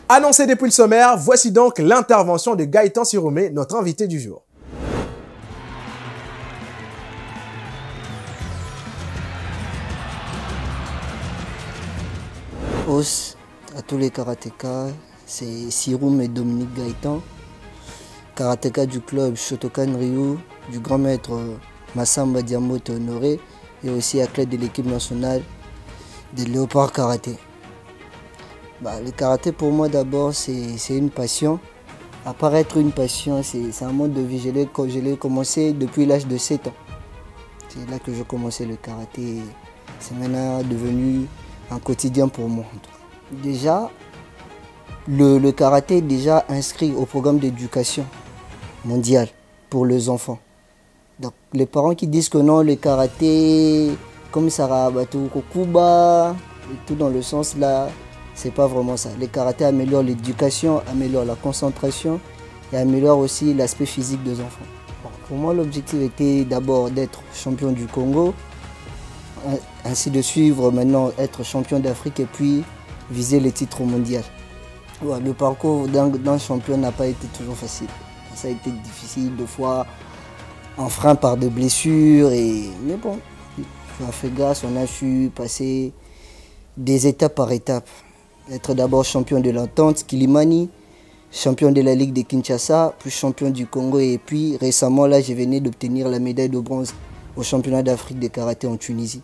Annoncé depuis le sommaire, voici donc l'intervention de Gaëtan Siroumé, notre invité du jour. Os à tous les karatékas, c'est Siroum et Dominique Gaëtan, karatéka du club Shotokan Ryu, du grand maître Massamba Diamote Honoré et aussi athlète de l'équipe nationale de Léopard Karaté. Le karaté pour moi d'abord c'est une passion. À part être une passion, c'est un mode de vie. Je l'ai commencé depuis l'âge de 7 ans. C'est là que j'ai commencé le karaté. C'est maintenant devenu un quotidien pour moi. Déjà, le karaté est déjà inscrit au programme d'éducation mondiale pour les enfants. Donc les parents qui disent que non, le karaté, comme Sarabatu Kokuba, et tout dans le sens là, c'est pas vraiment ça. Le karaté améliore l'éducation, améliore la concentration et améliore aussi l'aspect physique des enfants. Pour moi, l'objectif était d'abord d'être champion du Congo, ainsi de suivre maintenant être champion d'Afrique et puis viser les titres mondiaux. Le parcours d'un champion n'a pas été toujours facile. Ça a été difficile, des fois enfreint par des blessures. Mais bon, on a fait grâce, on a su passer des étapes par étapes. Être d'abord champion de l'Entente, Kilimani, champion de la Ligue de Kinshasa, puis champion du Congo. Et puis récemment, là, je venais d'obtenir la médaille de bronze au championnat d'Afrique de karaté en Tunisie.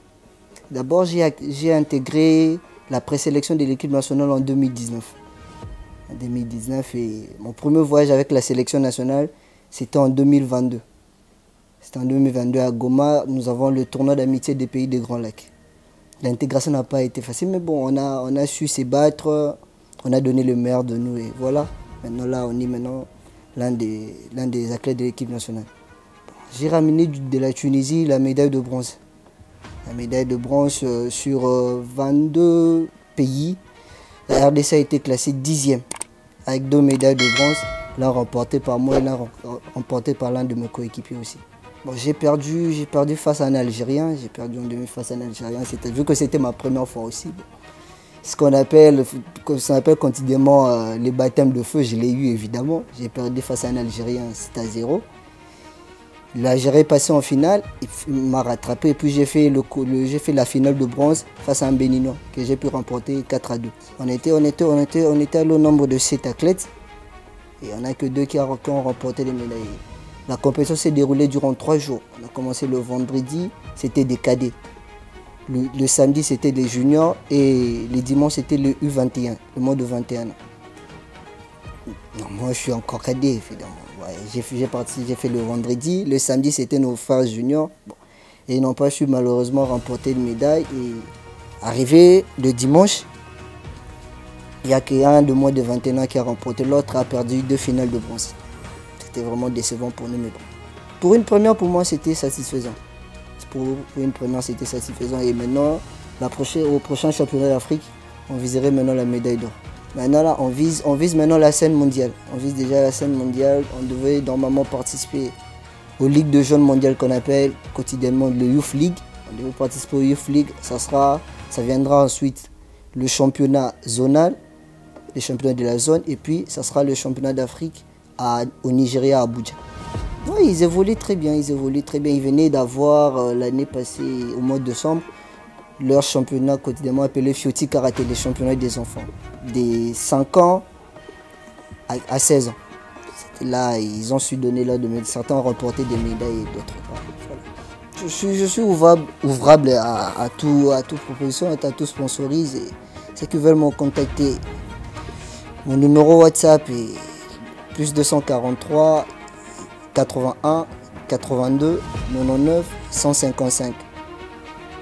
D'abord, j'ai intégré la présélection de l'équipe nationale en 2019. En 2019, et mon premier voyage avec la sélection nationale, c'était en 2022. C'était en 2022 à Goma, nous avons le tournoi d'amitié des pays des Grands Lacs. L'intégration n'a pas été facile, mais bon, on a su se battre, on a donné le meilleur de nous et voilà. Maintenant là, on est maintenant l'un des athlètes de l'équipe nationale. J'ai ramené de la Tunisie la médaille de bronze. La médaille de bronze sur 22 pays. La RDC a été classée 10e avec 2 médailles de bronze, l'un remporté par moi et l'un remporté par l'un de mes coéquipiers aussi. Bon, j'ai perdu face à un Algérien, j'ai perdu en demi face à un Algérien, vu que c'était ma première fois aussi. Bon. Ce qu'on appelle quotidiennement les baptêmes de feu, je l'ai eu évidemment. J'ai perdu face à un Algérien, c'était à 0. L'Algérie est passé en finale, il m'a rattrapé et puis j'ai fait la finale de bronze face à un Béninois que j'ai pu remporter 4-2. On était allé au nombre de 7 athlètes et il n'y en a que 2 qui ont remporté les médailles. La compétition s'est déroulée durant 3 jours. On a commencé le vendredi, c'était des cadets. Le samedi, c'était des juniors et le dimanche, c'était le U21, le moins de 21 ans. Non, moi, je suis encore cadet, évidemment. Ouais, j'ai fait le vendredi. Le samedi, c'était nos frères juniors. Bon. Et ils n'ont pas su malheureusement remporter une médaille. Et arrivé le dimanche, il n'y a qu'un de moins de 21 ans qui a remporté. L'autre a perdu 2 finales de bronze. C'était vraiment décevant pour nous. Mais bon. Pour une première, pour moi, c'était satisfaisant. Pour une première, c'était satisfaisant. Et maintenant, au prochain championnat d'Afrique, on viserait maintenant la médaille d'or. Maintenant, là, on vise maintenant la scène mondiale. On vise déjà la scène mondiale. On devait normalement participer aux ligues de jeunes mondiales qu'on appelle quotidiennement le Youth League. On devait participer au Youth League. Ça viendra ensuite le championnat zonal, les championnats de la zone. Et puis, ça sera le championnat d'Afrique au Nigeria, à Abuja. Oui, ils évoluent très bien. Ils venaient d'avoir l'année passée, au mois de décembre, leur championnat quotidiennement appelé Fioti Karaté, les championnats des enfants, des 5 ans à 16 ans. Là, ils ont su donner là de médailles. Certains ont remporté des médailles et d'autres pas. Voilà. Je suis ouvrable à toute proposition, à tout sponsorise. Et ceux qui veulent me contacter, mon numéro WhatsApp est plus 243 81 82 99 155.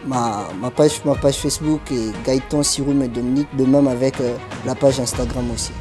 Ma page Facebook est Gaëtan Siroumé Dominique, de même avec la page Instagram aussi.